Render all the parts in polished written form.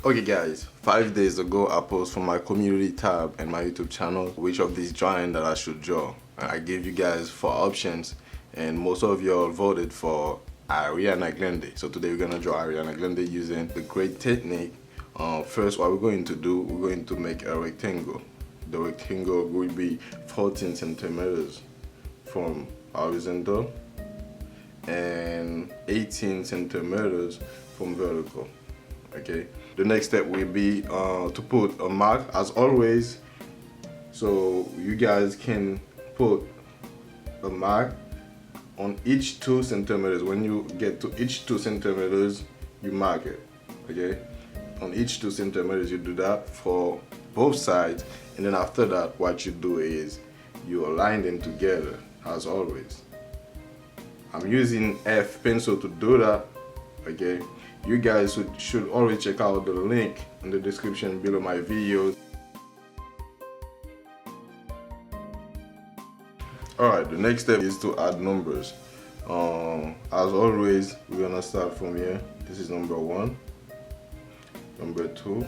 Okay guys, 5 days ago I posted from my community tab and my YouTube channel which of these drawings that I should draw. I gave you guys 4 options and most of y'all voted for Ariana Grande. So today we're gonna draw Ariana Grande using the great technique. First, what we're going to do, we're going to make a rectangle. The rectangle will be 14 centimeters from horizontal and 18 centimeters from vertical. Okay, the next step will be to put a mark as always, so you guys can put a mark on each 2 centimeters. When you get to each 2 centimeters, you mark it. Okay, on each 2 centimeters you do that for both sides, and then after that what you do is you align them together as always. I'm using F pencil to do that. Okay, you guys should always check out the link in the description below my videos. Alright, the next step is to add numbers. As always, we're gonna start from here. This is number 1, number 2.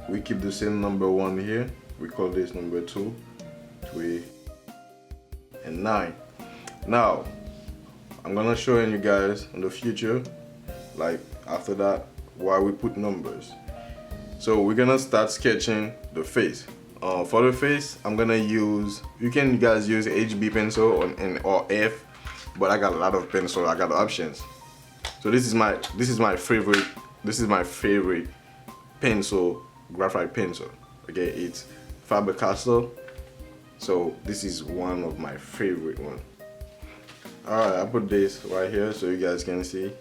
We keep the same number 1 here. We call this number 2, 3, and 9. Now, I'm gonna show you guys in the future, like after that, why we put numbers. So we're gonna start sketching the face. For the face, I'm gonna use, you can guys use HB pencil or F, but I got a lot of pencil. I got options. So this is my favorite pencil, graphite pencil. Okay, it's Faber-Castell. So this is one of my favorite one. Alright, I put this right here so you guys can see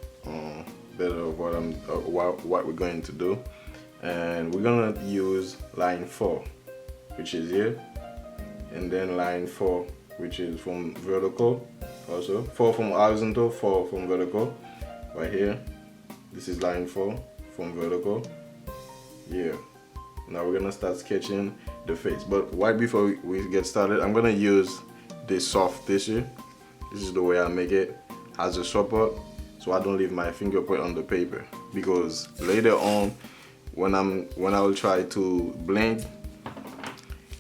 better of what we're going to do. And we're gonna use line 4, which is here, and then line 4, which is from vertical, also 4 from horizontal, 4 from vertical, right here. This is line 4 from vertical. Yeah. Now we're gonna start sketching the face, but right before we get started, I'm gonna use this soft tissue. This is the way I make it as a support, so I don't leave my fingerprint on the paper, because later on when I will try to blend,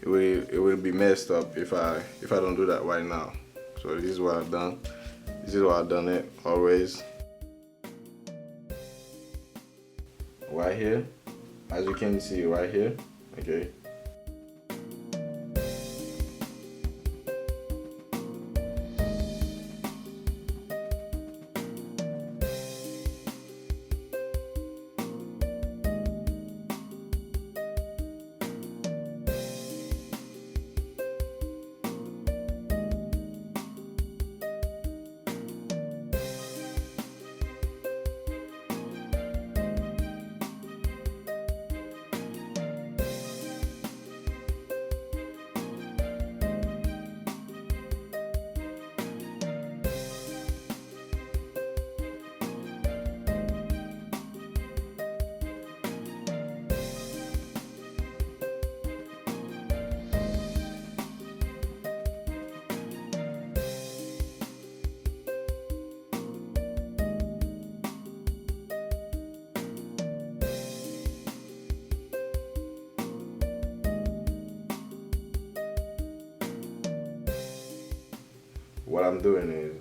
it will be messed up if I don't do that right now. So this is what I've done. This is what I've done it always. Right here, as you can see right here. Okay. What I'm doing is,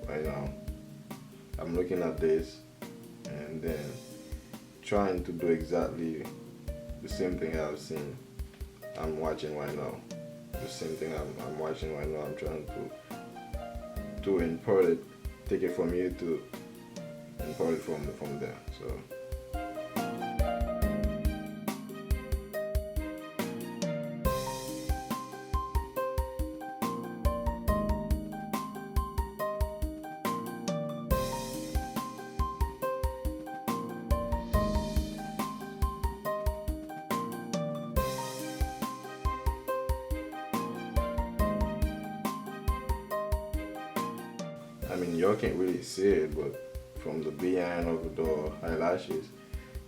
right now, I'm looking at this and then trying to do exactly the same thing I'm watching right now. The same thing I'm watching right now, I'm trying to import it, take it from here to import it from there. So I mean, y'all can't really see it, but from the behind of the eyelashes,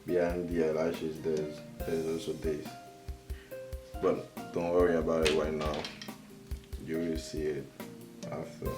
behind the eyelashes, there's also this. But don't worry about it right now. You will see it after.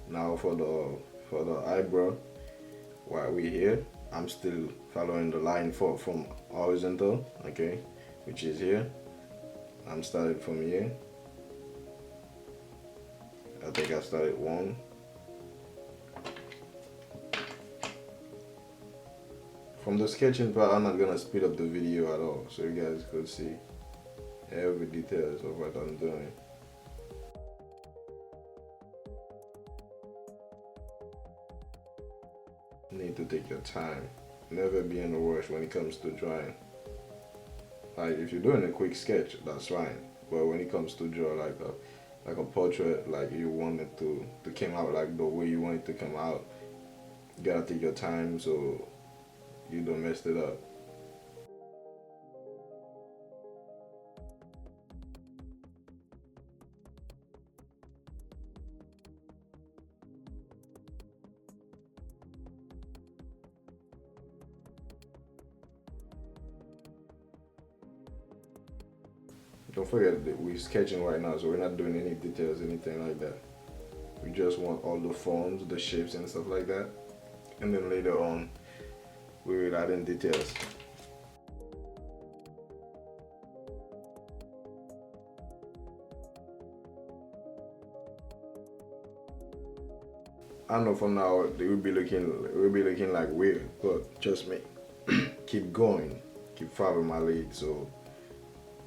Now for the eyebrow, while we here, I'm still following the line 4 from horizontal, okay, which is here. I'm started from here. I think I started 1. From the sketching part, I'm not gonna speed up the video at all, so you guys could see every details of what I'm doing. You need to take your time. Never be in a rush when it comes to drawing. Like if you're doing a quick sketch, that's fine. But when it comes to draw like a portrait, like you want it to come out like the way you want it to come out, you gotta take your time so you don't mess it up. Don't forget that we're sketching right now, so we're not doing any details, anything like that. We just want all the forms, the shapes and stuff like that. And then later on, we will add in details. I know from now it will be looking like weird, but trust me, keep going, keep following my lead, so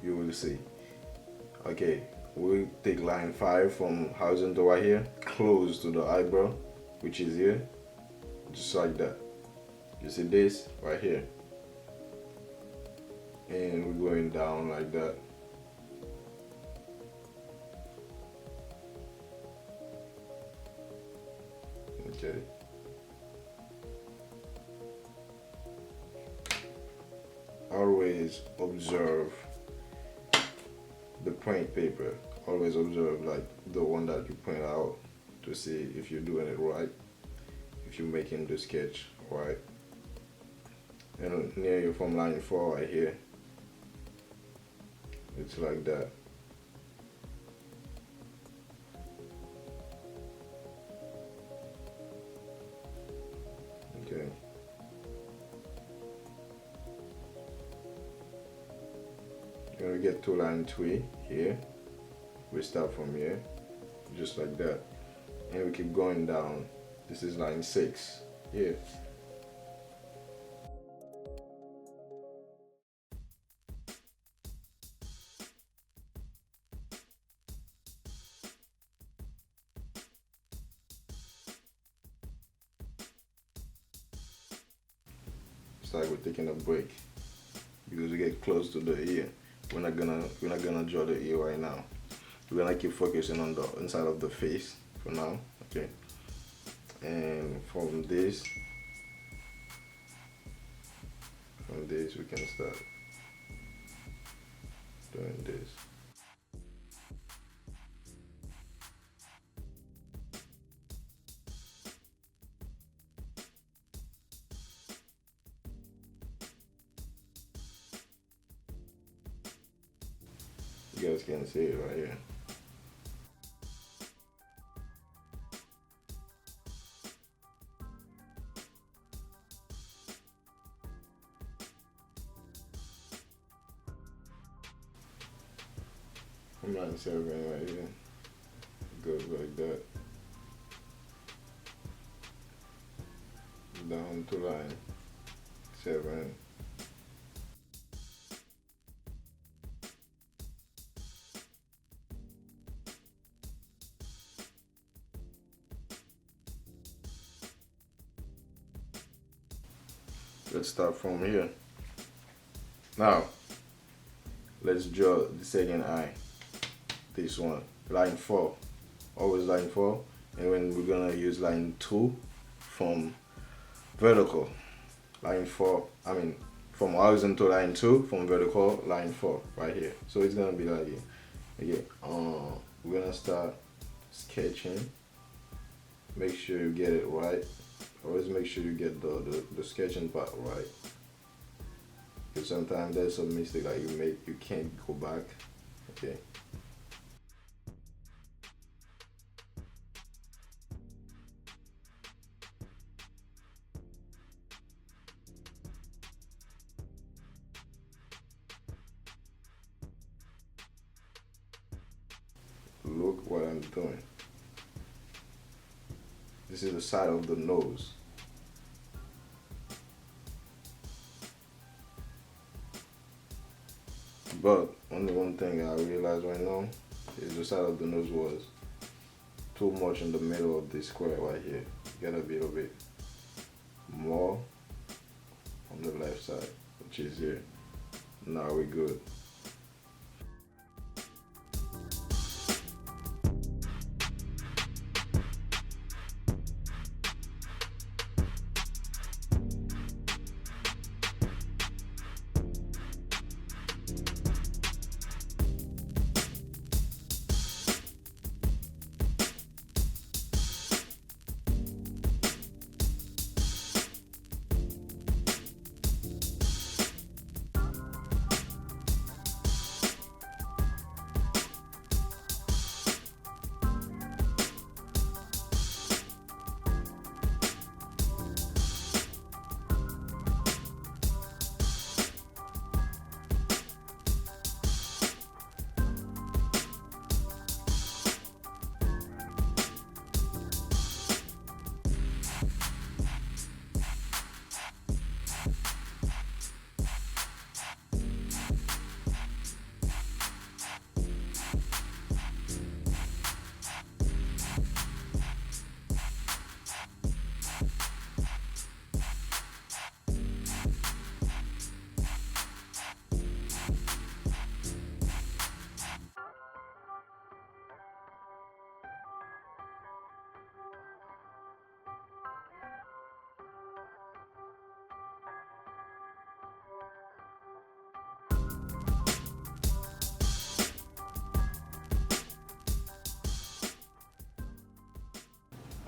you will see. Okay, we'll take line 5 from horizontal right here, close to the eyebrow, which is here, just like that. You see this right here, and we're going down like that. Okay. Always observe the print paper. Always observe like the one that you print out to see if you're doing it right, if you're making the sketch right. And near you from line 4 right here, it's like that. Okay. When we get to line 3 here, we start from here, just like that, and we keep going down. This is line 6 here. It's like we're taking a break because we get close to the ear. We're not gonna draw the ear right now. We're gonna keep focusing on the inside of the face for now, okay? And from this we can start doing this. You guys can see it right here. From line 7 right here, it goes like that. Down to line 7. Let's start from here. Now, let's draw the second eye. This one, line 4, always line 4, and when we're gonna use line 2 from vertical, line 4, I mean from horizontal line 2, from vertical line 4, right here. So it's gonna be like here. Okay, we're gonna start sketching. Make sure you get it right. Always make sure you get the sketching part right. Because sometimes there's a mistake that you make, you can't go back. Okay. look what I'm doing. This is the side of the nose. But only one thing I realized right now is the side of the nose was too much in the middle of this square right here. Gotta be a little bit more on the left side, which is here. Now we're good.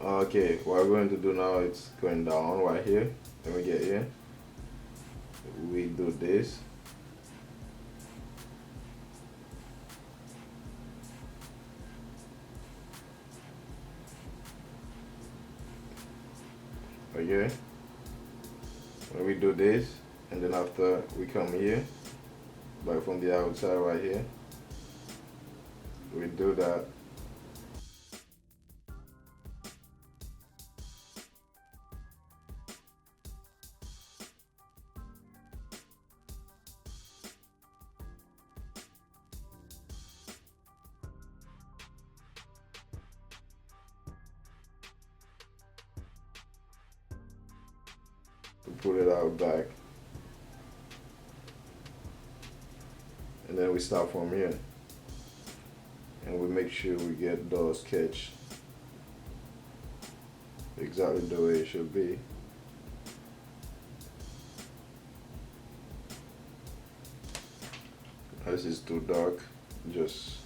Okay, what we're going to do now is going down right here. When we get here, we do this. Okay, when we do this, and then after we come here, but from the outside right here, we do that. To put it out back, and then we start from here, and we make sure we get the sketch exactly the way it should be. This is too dark, just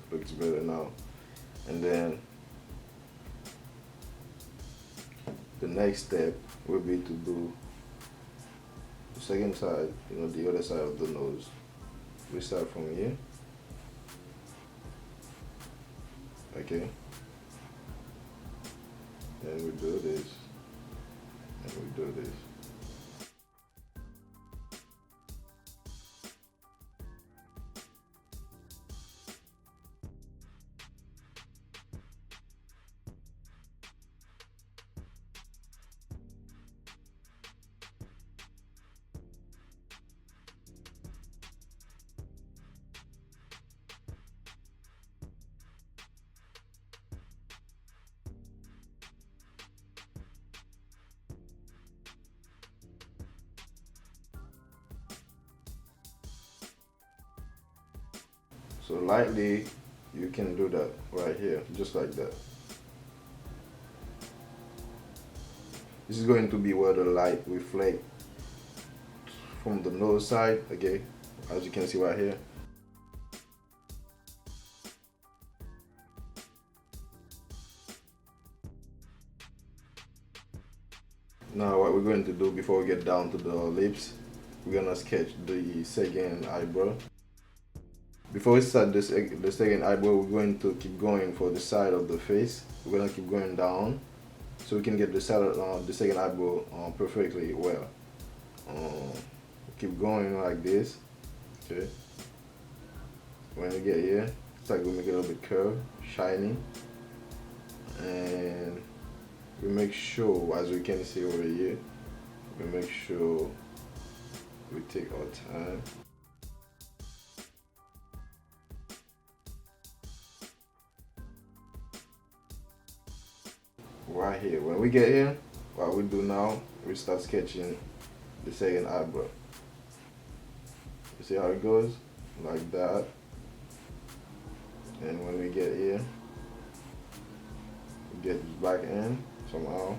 looks better now. And then the next step will be to do the second side, the other side of the nose. We start from here, okay? Then we do this, and we do this. So lightly, you can do that right here, just like that. This is going to be where the light reflects from the nose side, okay, as you can see right here. Now what we're going to do before we get down to the lips, we're gonna sketch the second eyebrow. Before we start the second eyebrow, we're going to keep going for the side of the face. We're gonna keep going down so we can get the side of the second eyebrow perfectly well. Keep going like this, okay? When you get here, It's like we make it a little bit curved, shiny, and we make sure, as we can see over here, we make sure we take our time. Right here, when we get here, what we do now, we start sketching the second eyebrow. You see how it goes? Like that. And when we get here, we get back in somehow.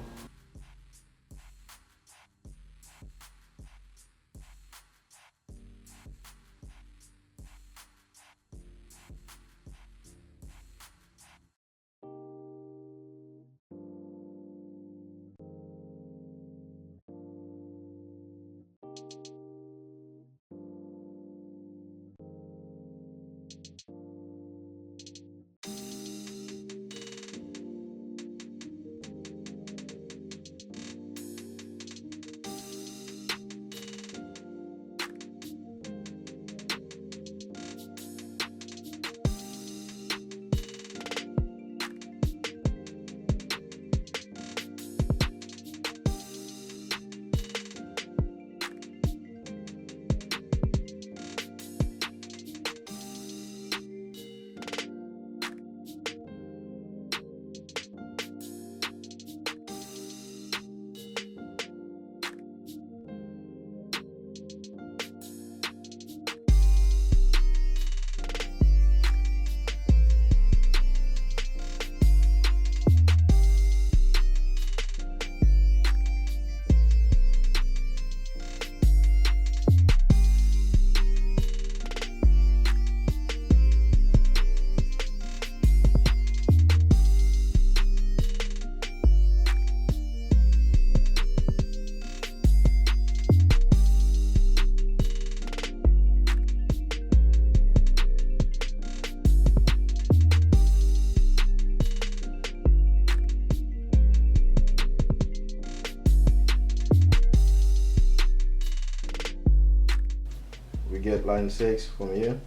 We get line 6 from here,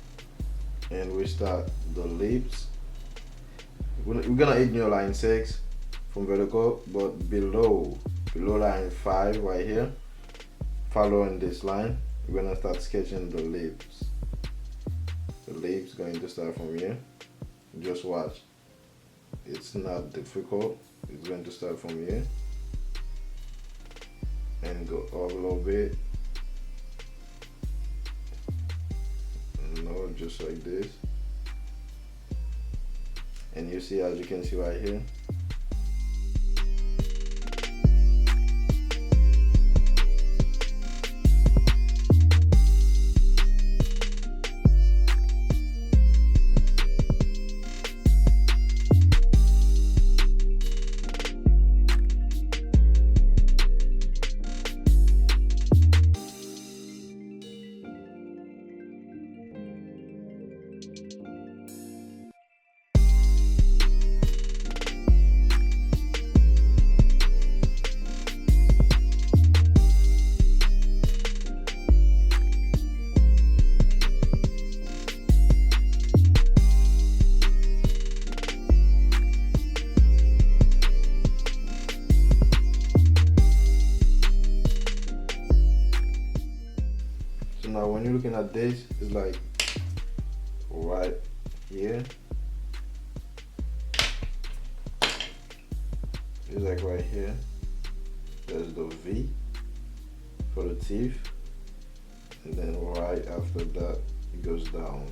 and we start the lips. We're gonna ignore line 6 from vertical, but below line 5 right here, following this line, we're gonna start sketching the lips. The lips going to start from here. Just watch. It's not difficult. It's going to start from here and go up a little bit. No, just like this. And you see, as you can see right here, now when you're looking at this, it's like right here. It's like right here. There's the V for the teeth, and then right after that it goes down.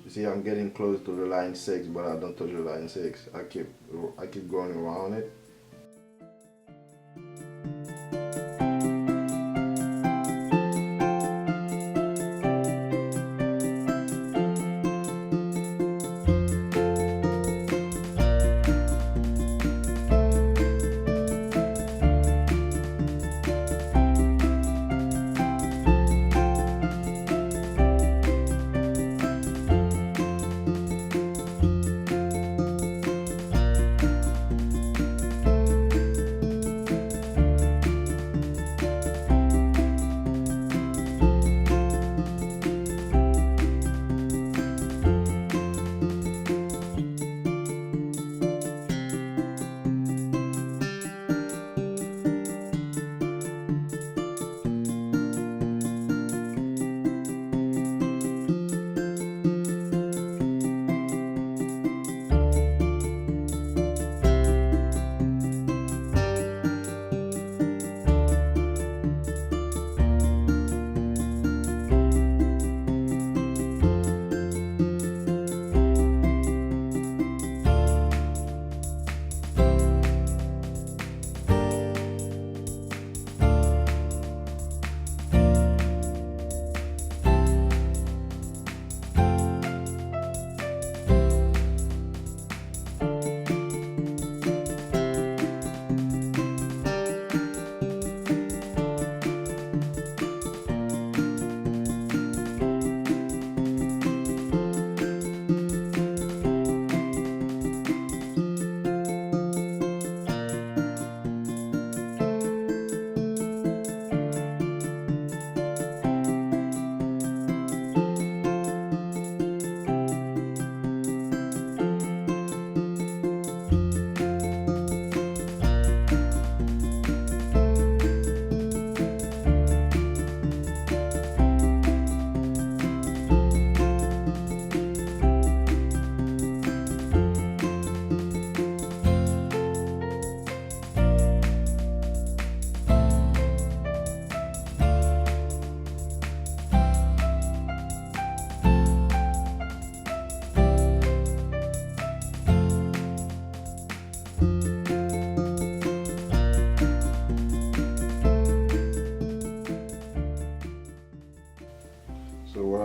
See, I'm getting close to the line 6, but I don't touch the line 6. I keep going around it.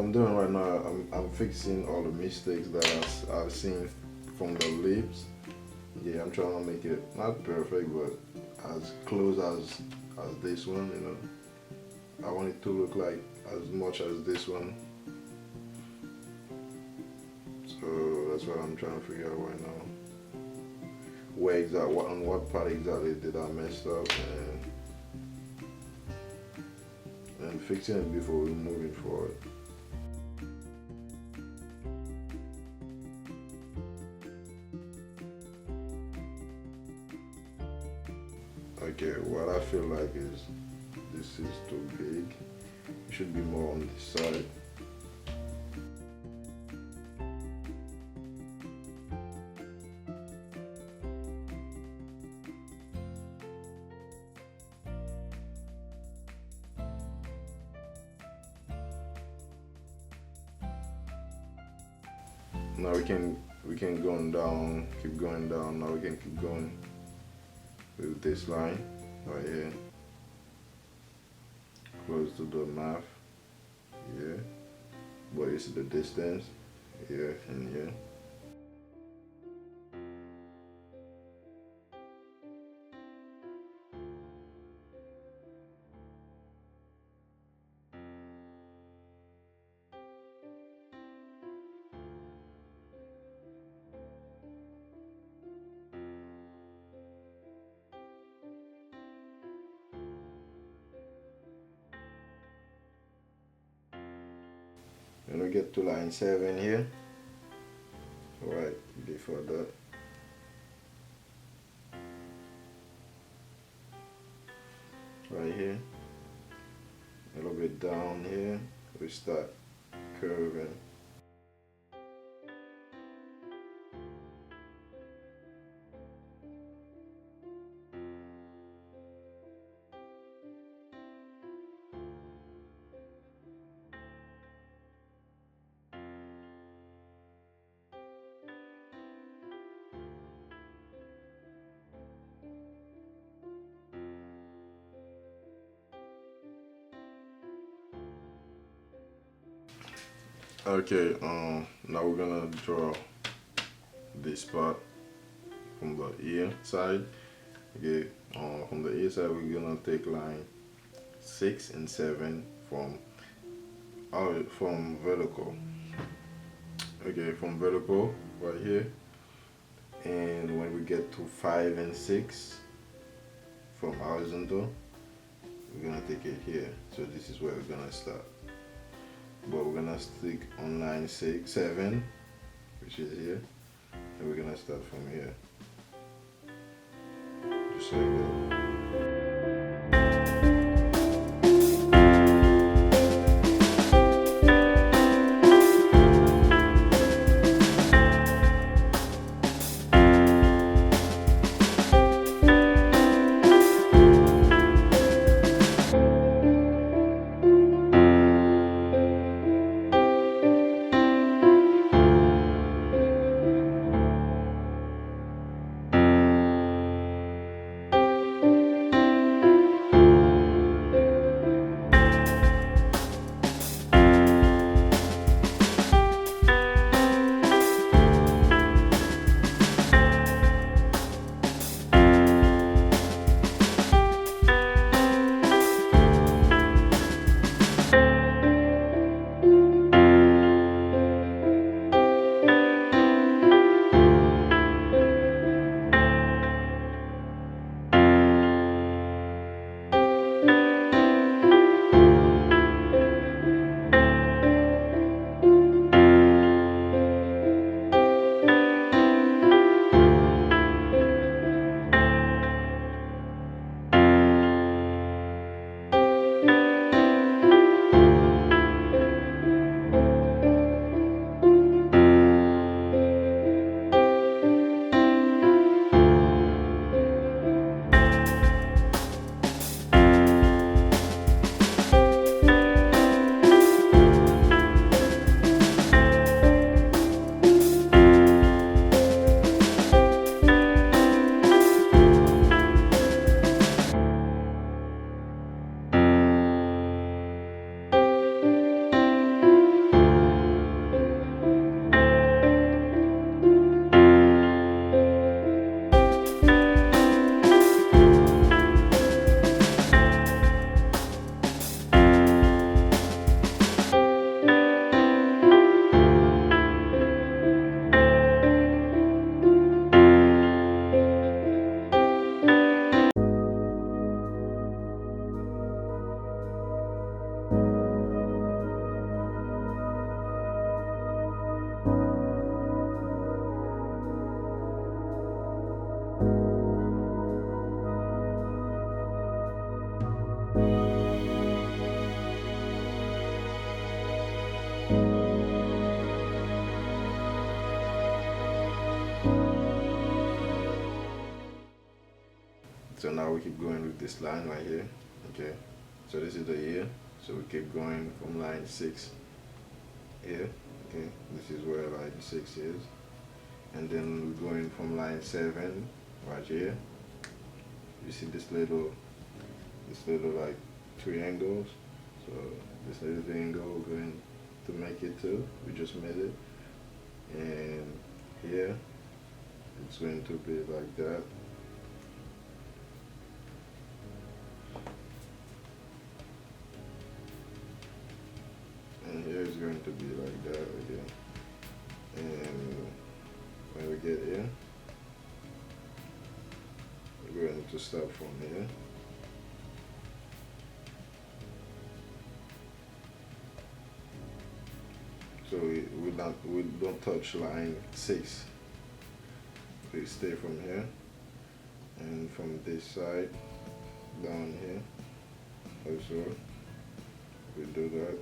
I'm doing right now, I'm fixing all the mistakes that I've seen from the lips. Yeah, I'm trying to make it not perfect, but as close as this one. You know, I want it to look like as much as this one. So that's what I'm trying to figure out right now. On what part exactly did I mess up, and fixing it before we moving forward. Okay, what I feel like is this is too big. It should be more on this side. Now we can go down, keep going down. Now we can keep going with this line right here, close to the mouth. Yeah, but you see the distance here and here. When we get to line 7 here, right before that, right here, a little bit down here, we start curving. Okay, now we're gonna draw this part from the ear side. Okay, from the ear side we're gonna take line 6 and 7 from vertical. Okay, from vertical right here, and when we get to 5 and 6 from horizontal, we're gonna take it here. So this is where we're gonna start. But we're gonna stick on line 7, which is here, and we're gonna start from here. Just like that. So now we keep going with this line right here. Okay, so this is the ear, so we keep going from line 6 here. Okay, this is where line 6 is, and then we're going from line 7 right here. You see this little like triangles, so this little triangle we're going to make it to, we just made it, and here it's going to be like that. And here it's going to be like that again. And when we get here, we're going to start from here. So we don't touch line 6. We stay from here, and from this side down here also we do that.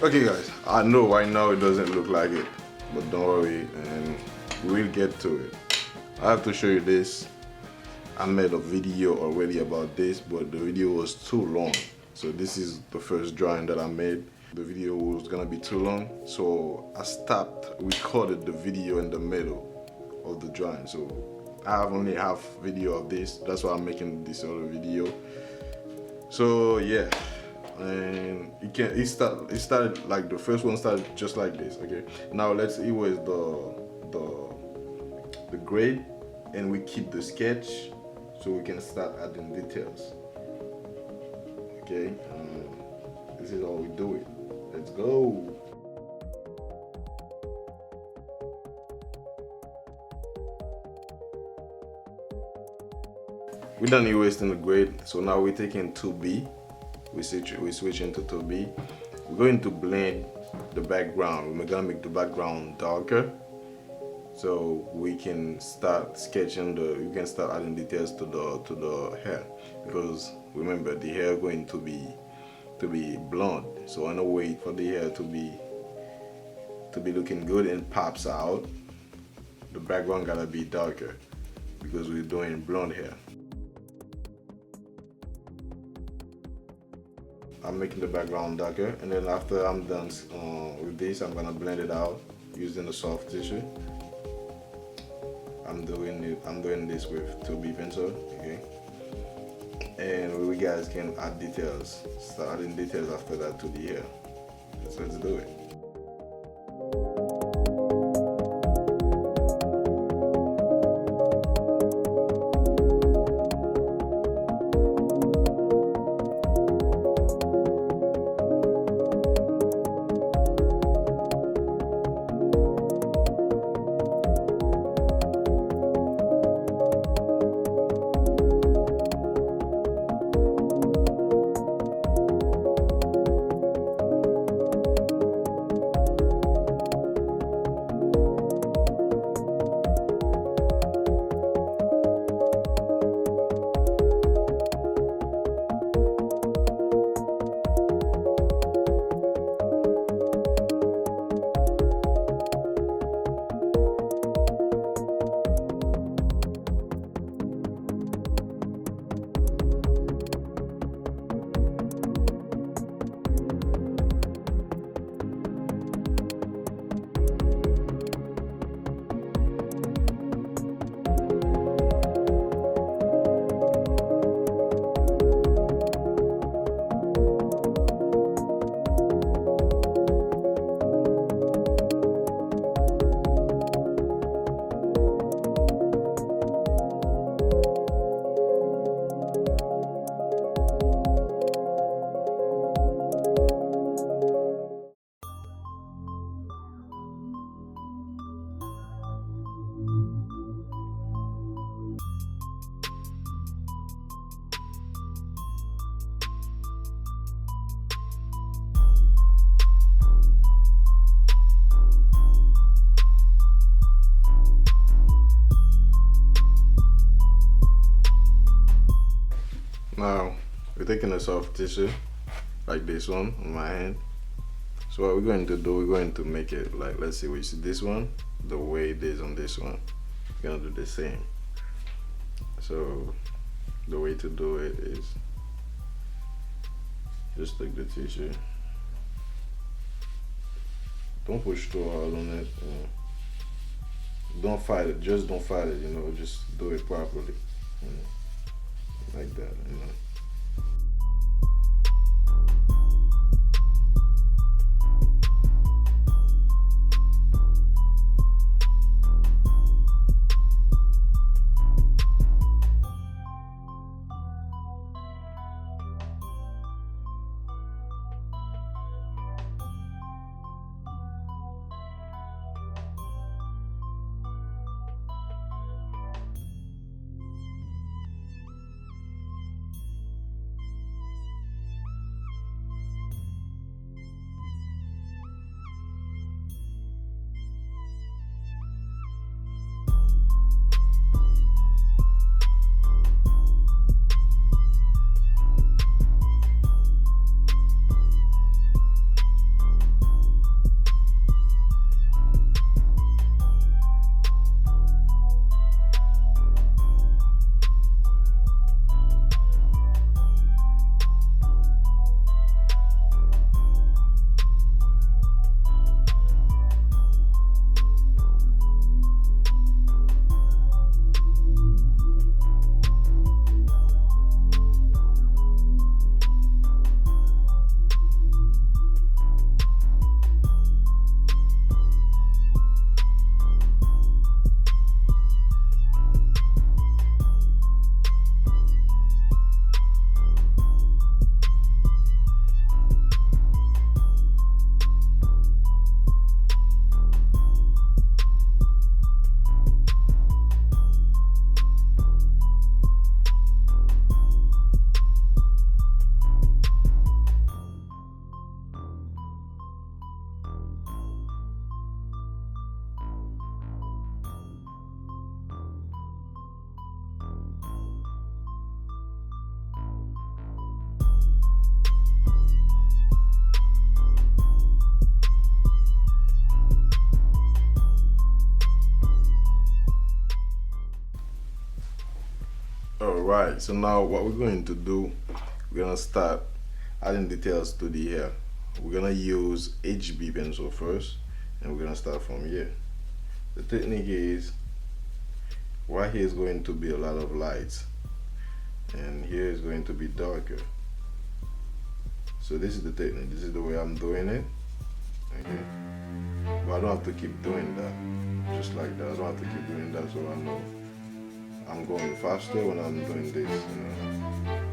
Okay guys, I know right now it doesn't look like it, but don't worry, and we'll get to it. I have to show you this. I made a video already about this, but the video was too long. So this is the first drawing that I made. The video was gonna be too long, so I stopped, recorded the video in the middle of the drawing. So I have only half video of this. That's why I'm making this other video. So yeah. And it started like the first one started just like this. Okay, now let's erase the grade and we keep the sketch so we can start adding details. Okay, this is how we do it. Let's go. We're done erasing the grade, so now we're taking 2B. We switch into 2B. We're going to blend the background. We're gonna make the background darker, so we can start sketching you can start adding details to the hair, because remember the hair going to be blonde. So in a way for the hair to be looking good and pops out, the background gotta be darker because we're doing blonde hair. I'm making the background darker, and then after I'm done with this, I'm gonna blend it out using a soft tissue. I'm doing this with 2B pencil, okay? And we guys can add details, start adding details after that to the hair. So let's do it. Now we're taking a soft tissue like this one on my hand. So what we're going to do, we're going to make it like, let's see, we see this one the way it is on this one. We're gonna do the same. So the way to do it is just take the tissue. Don't push too hard on it. Don't fight it. Just don't fight it. Just do it properly. Like that. Right, so now what we're going to do, we're gonna start adding details to the hair. We're gonna use HB pencil first, and we're gonna start from here. The technique is, right here is going to be a lot of lights, and here is going to be darker. So this is the technique, this is the way I'm doing it. Okay, but I don't have to keep doing that, just like that. I don't have to keep doing that, so I know I'm going faster when I'm doing this, you know.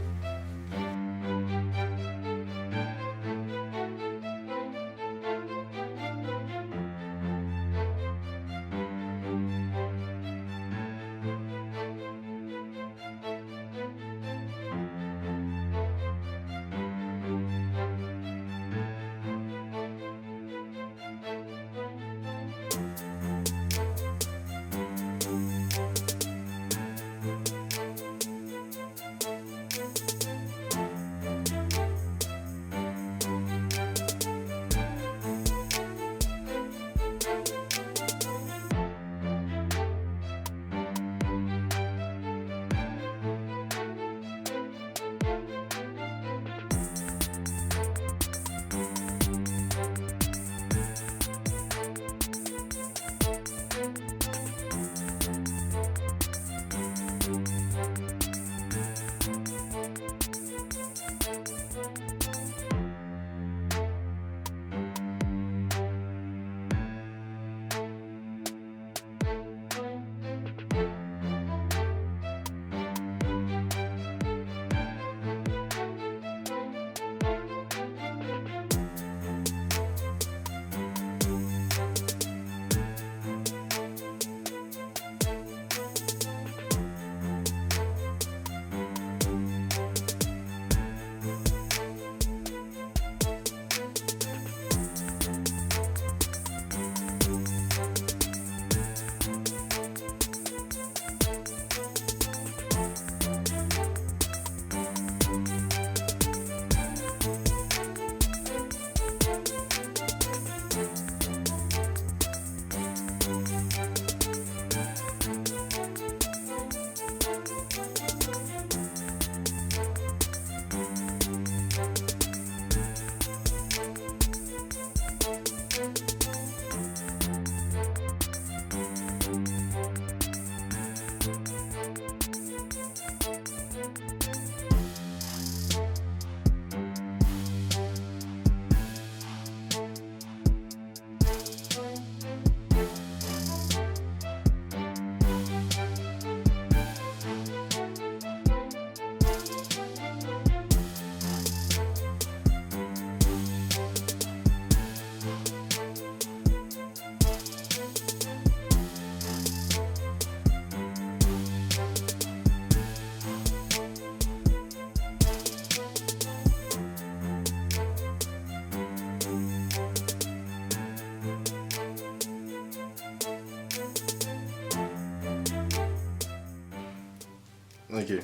Okay,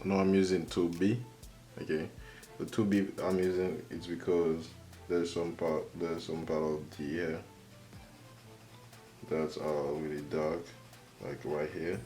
now I'm using 2B. Okay, the 2B I'm using is because there's some part of the hair that's really dark, like right here.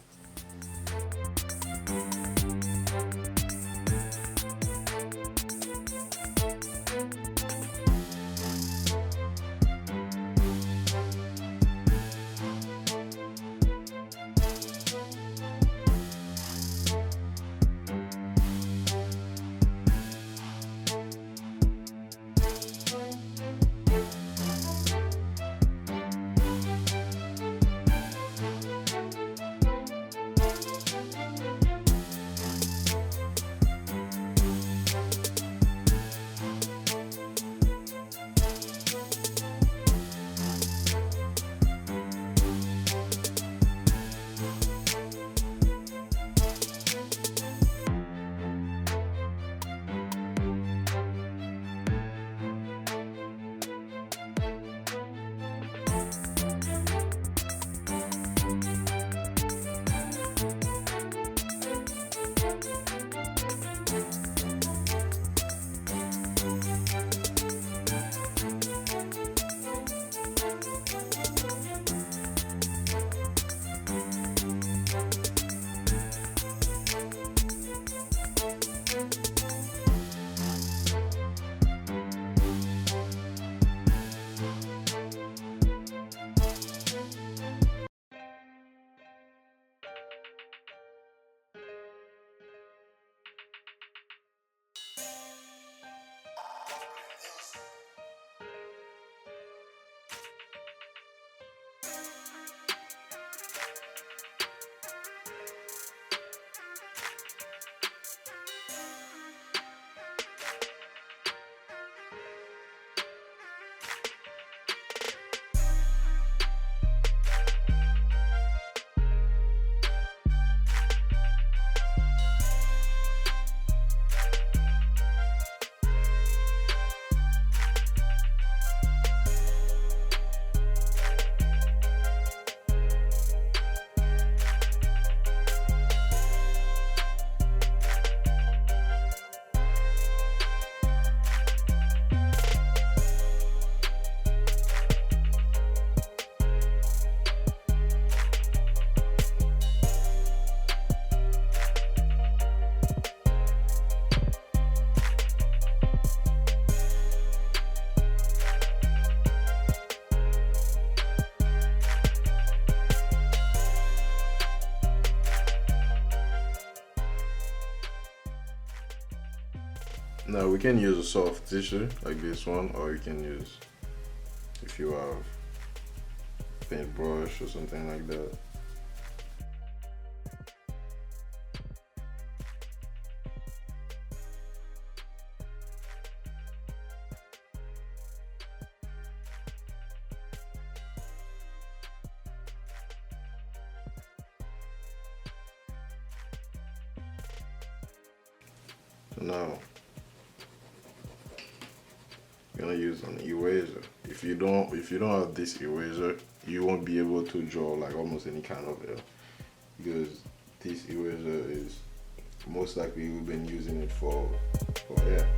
Now we can use a soft tissue like this one, or you can use, if you have paintbrush or something like that. So now I'm gonna use an eraser. If you don't have this eraser, you won't be able to draw like almost any kind of hair, because this eraser is most likely we've been using it for hair.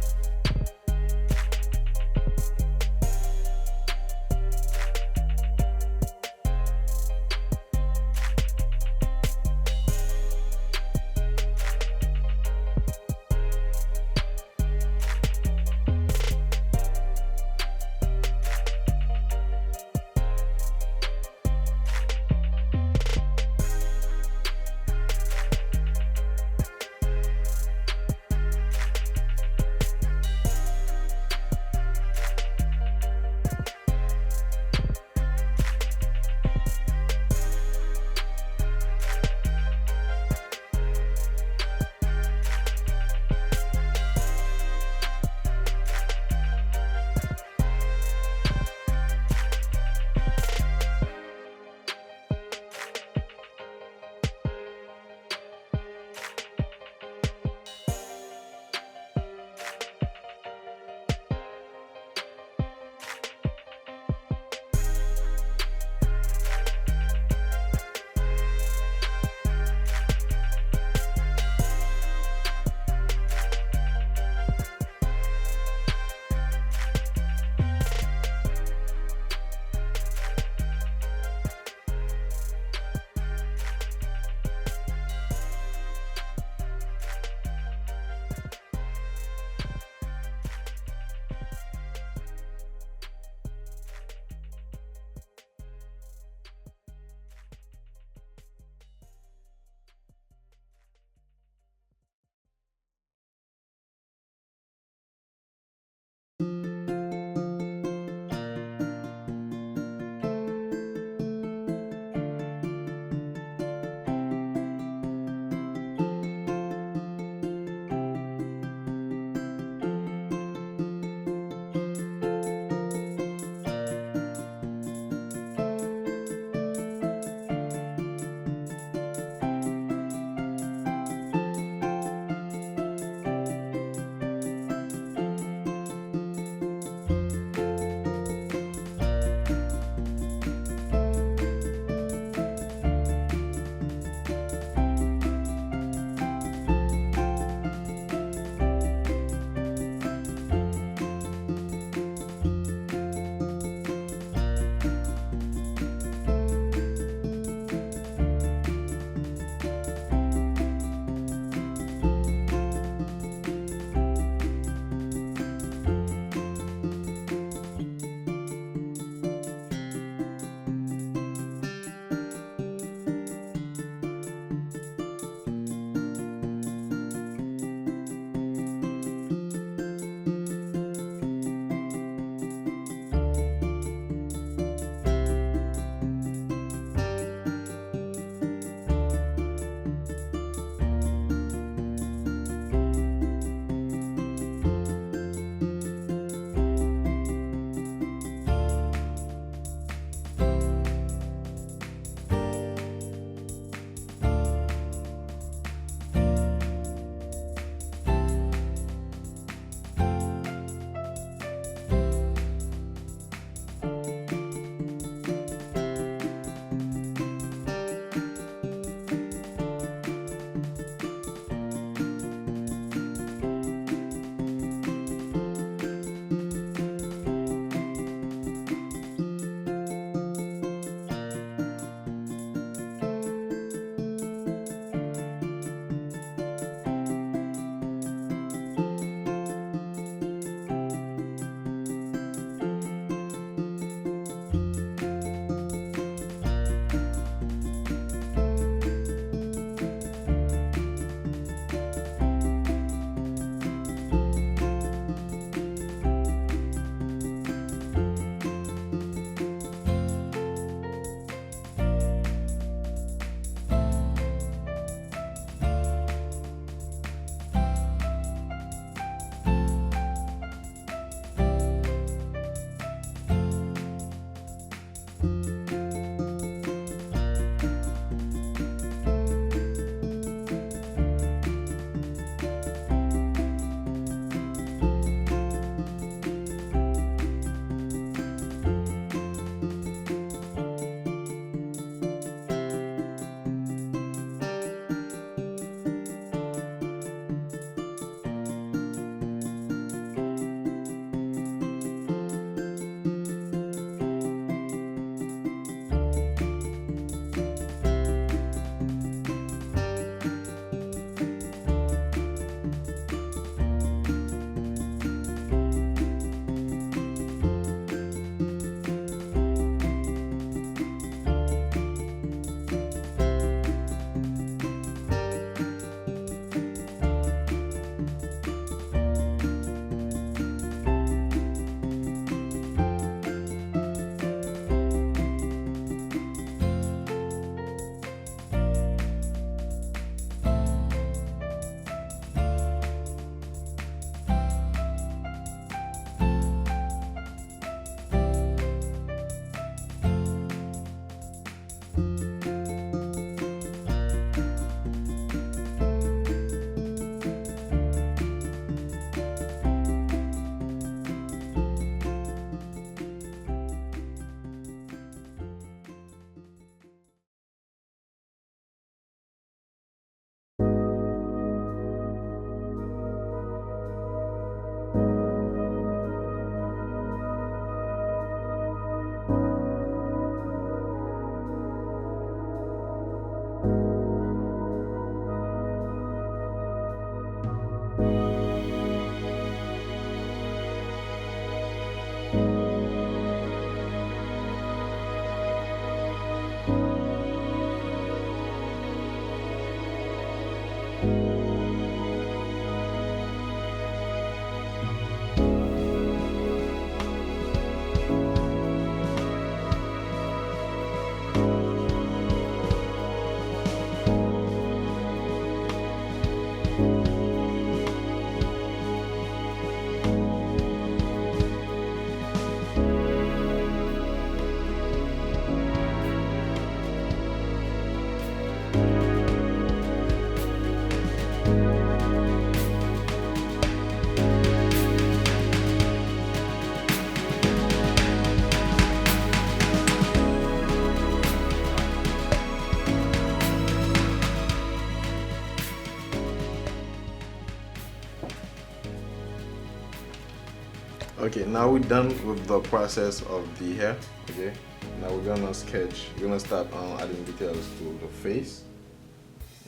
Okay, now we're done with the process of the hair. Okay, now we're gonna sketch. We're gonna start adding details to the face.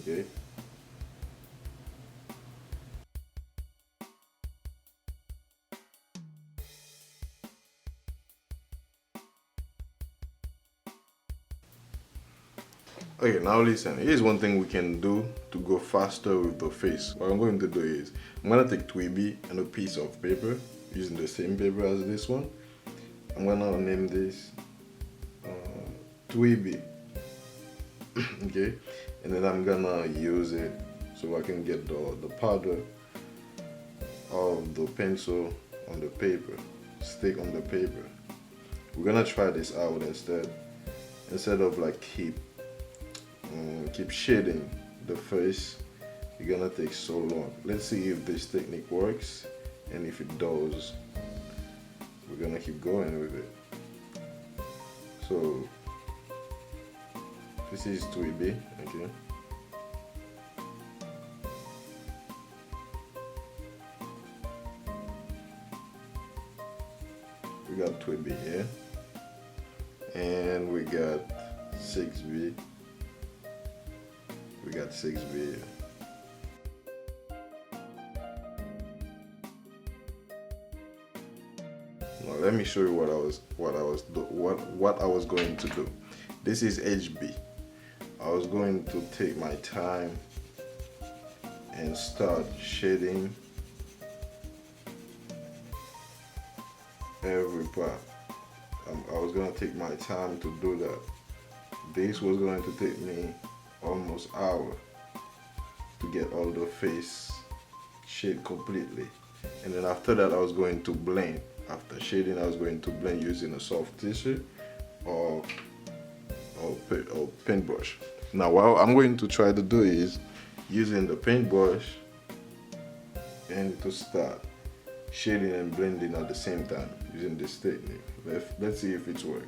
Okay. Okay, now listen, here's one thing we can do to go faster with the face. What I'm going to do is, I'm going to take Twiby and a piece of paper, using the same paper as this one. I'm going to name this Twiby, okay? And then I'm going to use it so I can get the powder of the pencil on the paper, stick on the paper. We're going to try this out instead of like keep shading the face. You're gonna take so long. Let's see if this technique works, and if it does, we're gonna keep going with it. So this is Twiby, okay. We got Twiby here, and we got 6B. We got 6B. Now let me show you what I was going to do. This is HB. I was going to take my time and start shading every part. I was going to take my time to do that. This was going to take me almost an hour to get all the face shade completely, and then after that I was going to blend. After shading, I was going to blend using a soft tissue or paintbrush. Now what I'm going to try to do is using the paintbrush and to start shading and blending at the same time using this technique. Let's see if it's works.